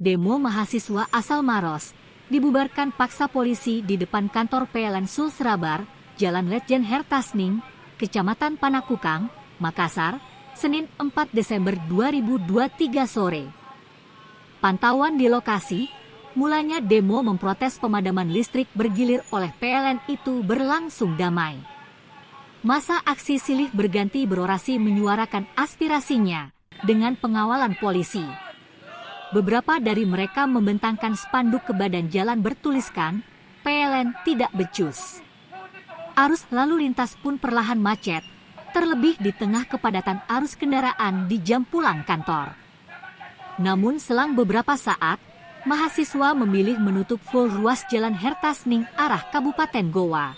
demo mahasiswa asal Maros, dibubarkan paksa polisi di depan kantor PLN Sulserabar, Jalan Letjen Hertasning, Kecamatan Panakukang, Makassar, Senin 4 Desember 2023 sore. Pantauan di lokasi, mulanya demo memprotes pemadaman listrik bergilir oleh PLN itu berlangsung damai. Masa aksi silih berganti berorasi menyuarakan aspirasinya dengan pengawalan polisi. Beberapa dari mereka membentangkan spanduk ke badan jalan bertuliskan, PLN tidak becus. Arus lalu lintas pun perlahan macet, terlebih di tengah kepadatan arus kendaraan di jam pulang kantor. Namun selang beberapa saat, mahasiswa memilih menutup full ruas jalan Hertasning arah Kabupaten Goa.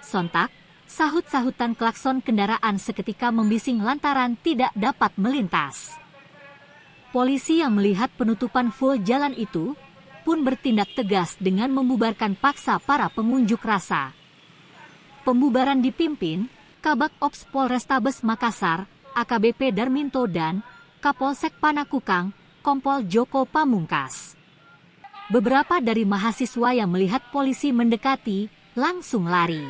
Sontak, sahut-sahutan klakson kendaraan seketika membising lantaran tidak dapat melintas. Polisi yang melihat penutupan full jalan itu pun bertindak tegas dengan membubarkan paksa para pengunjuk rasa. Pembubaran dipimpin Kabak Ops Polrestabes Makassar, AKBP Darminto dan Kapolsek Panakukang, Kompol Joko Pamungkas. Beberapa dari mahasiswa yang melihat polisi mendekati langsung lari.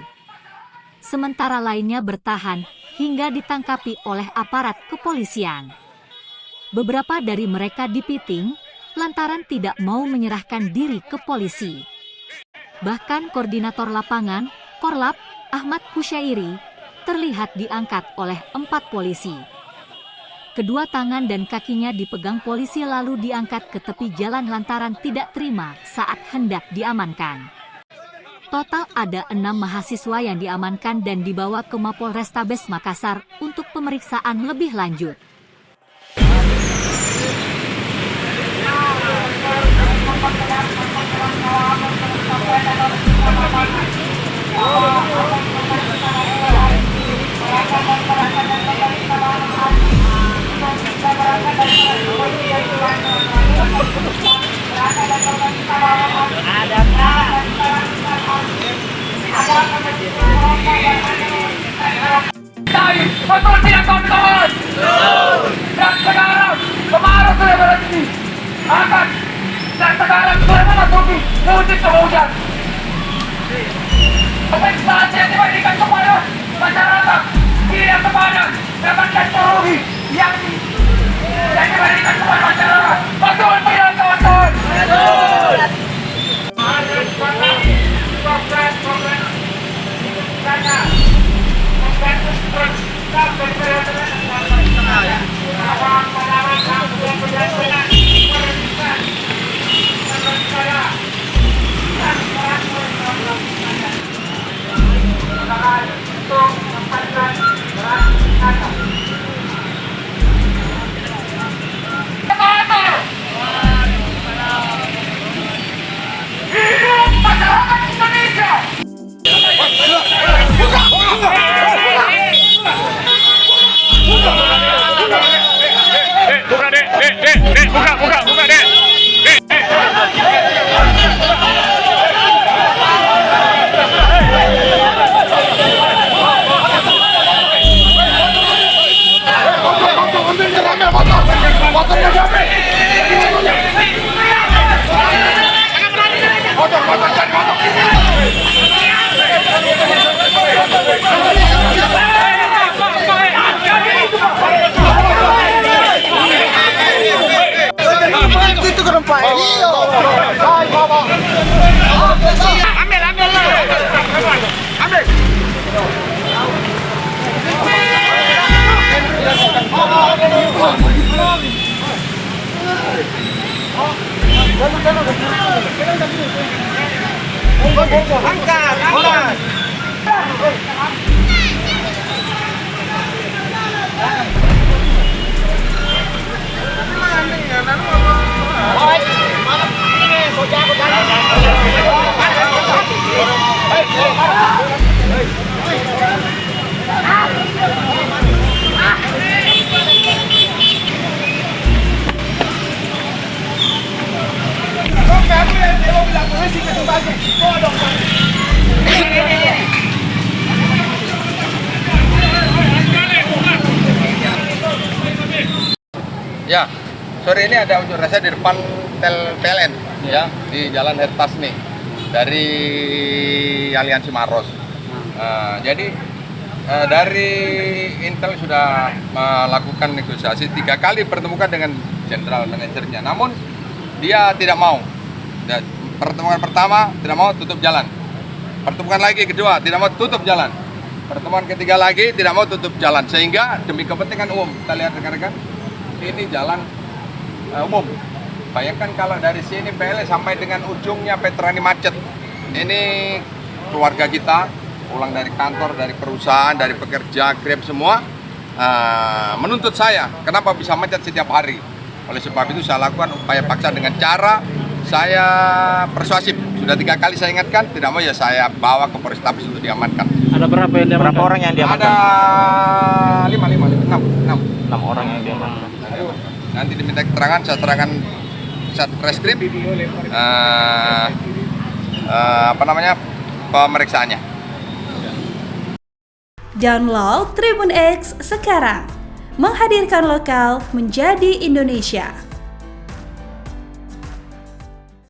Sementara lainnya bertahan hingga ditangkapi oleh aparat kepolisian. Beberapa dari mereka dipiting lantaran tidak mau menyerahkan diri ke polisi. Bahkan koordinator lapangan, Korlap, Ahmad Kusyairi, terlihat diangkat oleh 4 polisi. Kedua tangan dan kakinya dipegang polisi lalu diangkat ke tepi jalan lantaran tidak terima saat hendak diamankan. Total ada 6 mahasiswa yang diamankan dan dibawa ke Mapolrestabes Makassar untuk pemeriksaan lebih lanjut. Betul tidak kawan-kawan? Dan sekarang kemarau sudah berhenti. Dan sekarang sudah memasuki musim penghujan. Pemeriksaan yang diberikan kepada masyarakat tidak kepada dapatkan teknologi yang diberikan kepada masyarakat. Betul tidak kawan-kawan? Betul. Ada program sana. Buka, Dek. Itu kerempah ini. Angkat. Ya, sore ini ada unjuk rasa di depan intel PLN ya di Jalan Hertasning dari Aliansi Maros. Jadi dari intel sudah melakukan negosiasi 3 kali pertemukan dengan general manajernya, namun dia tidak mau. Pertemuan pertama tidak mau, tutup jalan. Pertemuan lagi kedua tidak mau, tutup jalan. Pertemuan ketiga lagi tidak mau, tutup jalan. Sehingga demi kepentingan umum, kita lihat rekan-rekan, ini jalan umum. Bayangkan kalau dari sini PLN sampai dengan ujungnya Petrani macet. Ini keluarga kita pulang dari kantor, dari perusahaan, dari pekerja, Grab semua menuntut saya kenapa bisa macet setiap hari. Oleh sebab itu saya lakukan upaya paksa dengan cara saya persuasif. Sudah 3 kali saya ingatkan, tidak mau ya saya bawa ke Polrestabes untuk diamankan. Ada berapa orang yang diamankan? Ada 6 orang yang diamankan. Nanti diminta keterangan, saya terangkan Satreskrim pemeriksaannya. Download Tribun X sekarang, menghadirkan lokal menjadi Indonesia.